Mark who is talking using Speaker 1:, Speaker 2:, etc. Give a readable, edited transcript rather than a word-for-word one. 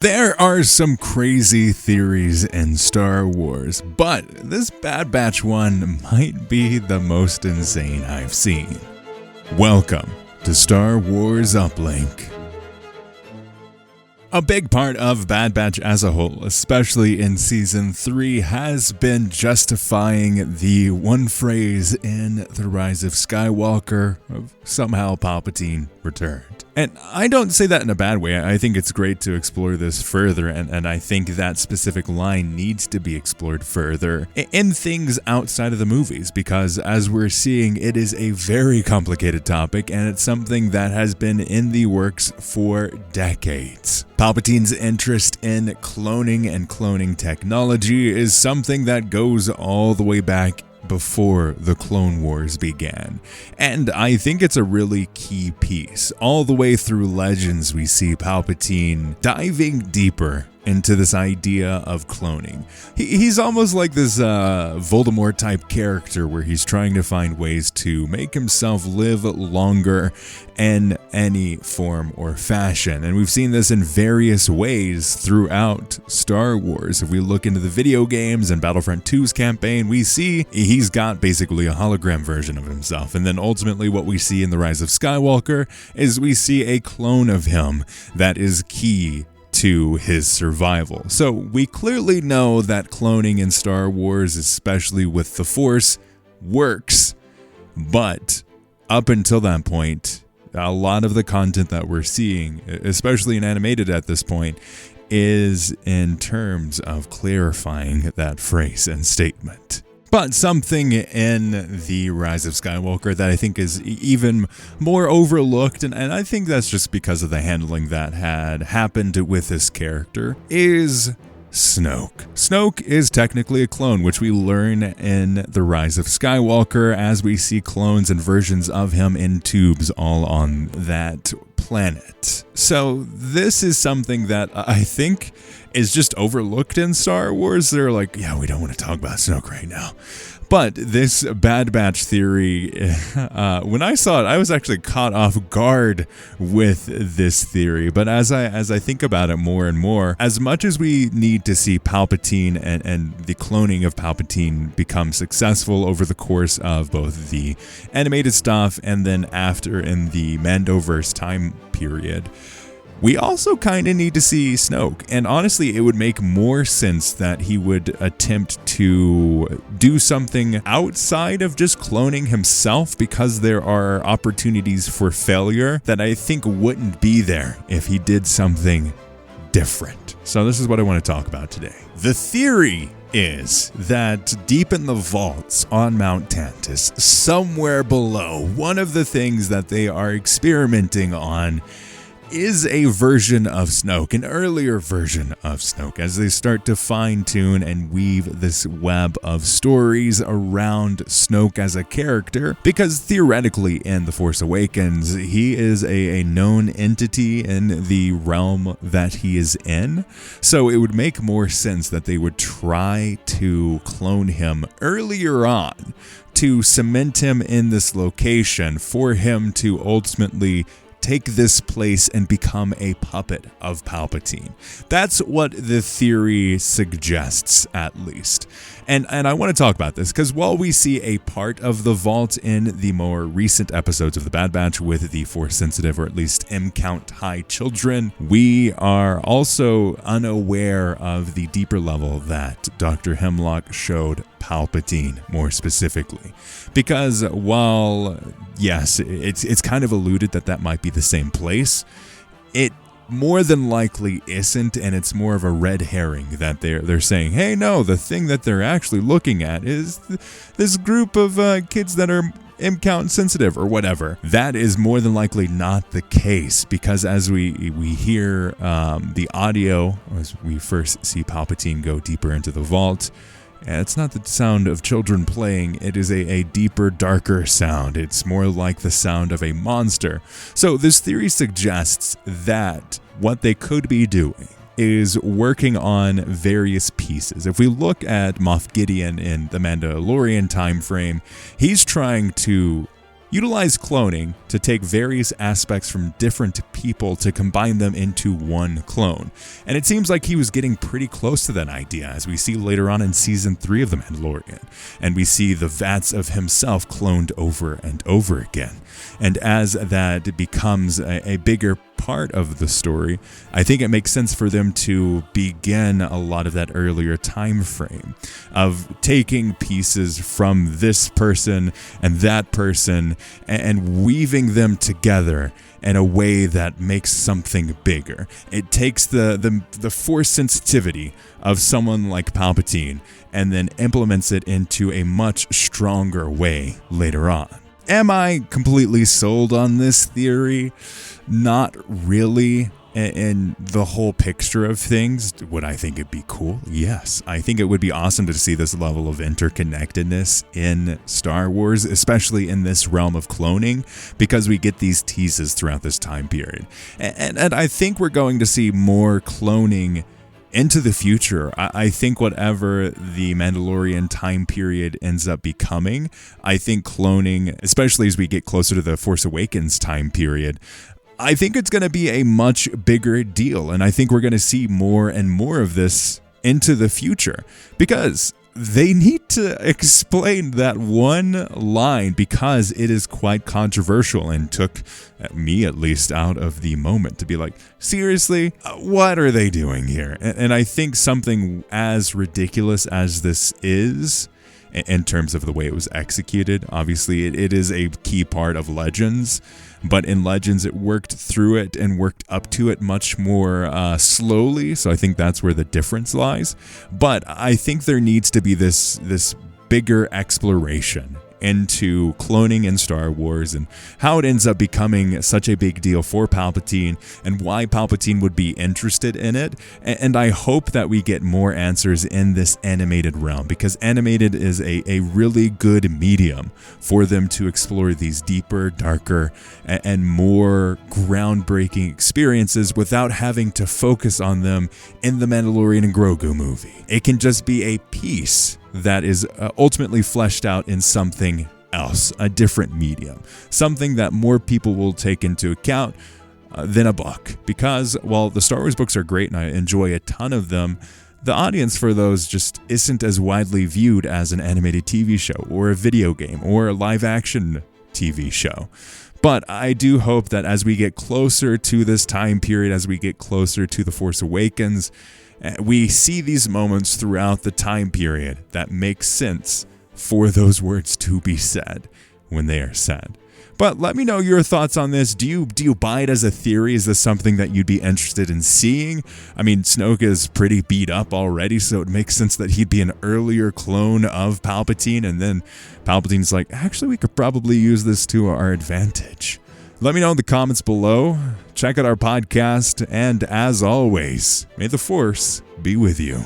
Speaker 1: There are some crazy theories in Star Wars, but this Bad Batch one might be the most insane I've seen. Welcome to Star Wars Uplink. A big part of Bad Batch as a whole, especially in Season 3, has been justifying the one phrase in The Rise of Skywalker of somehow Palpatine returned. And I don't say that in a bad way. I think it's great to explore this further, and I think that specific line needs to be explored further in things outside of the movies, because as we're seeing, it is a very complicated topic, and it's something that has been in the works for decades. Palpatine's interest in cloning and cloning technology is something that goes all the way back before the Clone Wars began. And I think it's a really key piece. All the way through Legends, we see Palpatine diving deeper into this idea of cloning. He's almost like this Voldemort type character where he's trying to find ways to make himself live longer in any form or fashion. And we've seen this in various ways throughout Star Wars. If we look into the video games and Battlefront 2's campaign, we see he's got basically a hologram version of himself. And then ultimately what we see in The Rise of Skywalker is we see a clone of him that is key to his survival. So we clearly know that cloning in Star Wars, especially with the Force, works, but up until that point, a lot of the content that we're seeing, especially in animated at this point, is in terms of clarifying that phrase and statement. But something in The Rise of Skywalker that I think is even more overlooked, and I think that's just because of the handling that had happened with this character, is Snoke. Snoke is technically a clone, which we learn in The Rise of Skywalker as we see clones and versions of him in tubes all on that planet. So this is something that I think is just overlooked in Star Wars. They're like, yeah, we don't want to talk about Snoke right now. But this Bad Batch theory, when I saw it, I was actually caught off guard with this theory. But as I think about it more and more, as much as we need to see Palpatine and the cloning of Palpatine become successful over the course of both the animated stuff and then after in the Mandoverse time period, we also kind of need to see Snoke. And honestly, it would make more sense that he would attempt to do something outside of just cloning himself, because there are opportunities for failure that I think wouldn't be there if he did something different. So this is what I want to talk about today. The theory is that deep in the vaults on Mount Tantus, somewhere below, one of the things that they are experimenting on is a version of Snoke, an earlier version of Snoke, as they start to fine-tune and weave this web of stories around Snoke as a character, because theoretically in The Force Awakens, he is a known entity in the realm that he is in, so it would make more sense that they would try to clone him earlier on to cement him in this location for him to ultimately take this place and become a puppet of Palpatine. That's what the theory suggests, at least. And I want to talk about this because while we see a part of the vault in the more recent episodes of the Bad Batch with the Force-sensitive, or at least M-count high children, we are also unaware of the deeper level that Dr. Hemlock showed Palpatine more specifically. Because while, yes, it's kind of alluded that might be the same place, it more than likely isn't, and it's more of a red herring that they're saying, hey, no, the thing that they're actually looking at is this group of kids that are M-count sensitive or whatever. That is more than likely not the case, because as we hear the audio, as we first see Palpatine go deeper into the vault, it's not the sound of children playing, it is a deeper, darker sound. It's more like the sound of a monster. So this theory suggests that what they could be doing is working on various pieces. If we look at Moff Gideon in the Mandalorian time frame, he's trying to utilize cloning to take various aspects from different people to combine them into one clone. And it seems like he was getting pretty close to that idea, as we see later on in Season 3 of The Mandalorian. And we see the vats of himself cloned over and over again. And as that becomes a bigger part of the story, I think it makes sense for them to begin a lot of that earlier time frame of taking pieces from this person and that person and weaving them together in a way that makes something bigger. It takes the force sensitivity of someone like Palpatine and then implements it into a much stronger way later on. Am I completely sold on this theory? Not really. In the whole picture of things, would I think it'd be cool? Yes. I think it would be awesome to see this level of interconnectedness in Star Wars, especially in this realm of cloning, because we get these teases throughout this time period. And I think we're going to see more cloning into the future. I think whatever the Mandalorian time period ends up becoming, I think cloning, especially as we get closer to the Force Awakens time period, I think it's going to be a much bigger deal. And I think we're going to see more and more of this into the future, because they need to explain that one line, because it is quite controversial and took me at least out of the moment to be like, seriously, what are they doing here? And I think something as ridiculous as this is, in terms of the way it was executed, obviously it is a key part of Legends, but in Legends it worked through it and worked up to it much more slowly, so I think that's where the difference lies. But I think there needs to be this bigger exploration into cloning in Star Wars and how it ends up becoming such a big deal for Palpatine and why Palpatine would be interested in it. And I hope that we get more answers in this animated realm, because animated is a really good medium for them to explore these deeper, darker, and more groundbreaking experiences without having to focus on them in the Mandalorian and Grogu movie. It can just be a piece that is ultimately fleshed out in something else, a different medium, something that more people will take into account than a book. Because while the Star Wars books are great and I enjoy a ton of them, the audience for those just isn't as widely viewed as an animated TV show or a video game or a live action TV show. But I do hope that as we get closer to this time period, as we get closer to The Force Awakens, we see these moments throughout the time period that make sense for those words to be said when they are said. But let me know your thoughts on this. Do you buy it as a theory? Is this something that you'd be interested in seeing? I mean, Snoke is pretty beat up already, so it makes sense that he'd be an earlier clone of Palpatine, and then Palpatine's like, actually, we could probably use this to our advantage. Let me know in the comments below. Check out our podcast, and as always, may the Force be with you.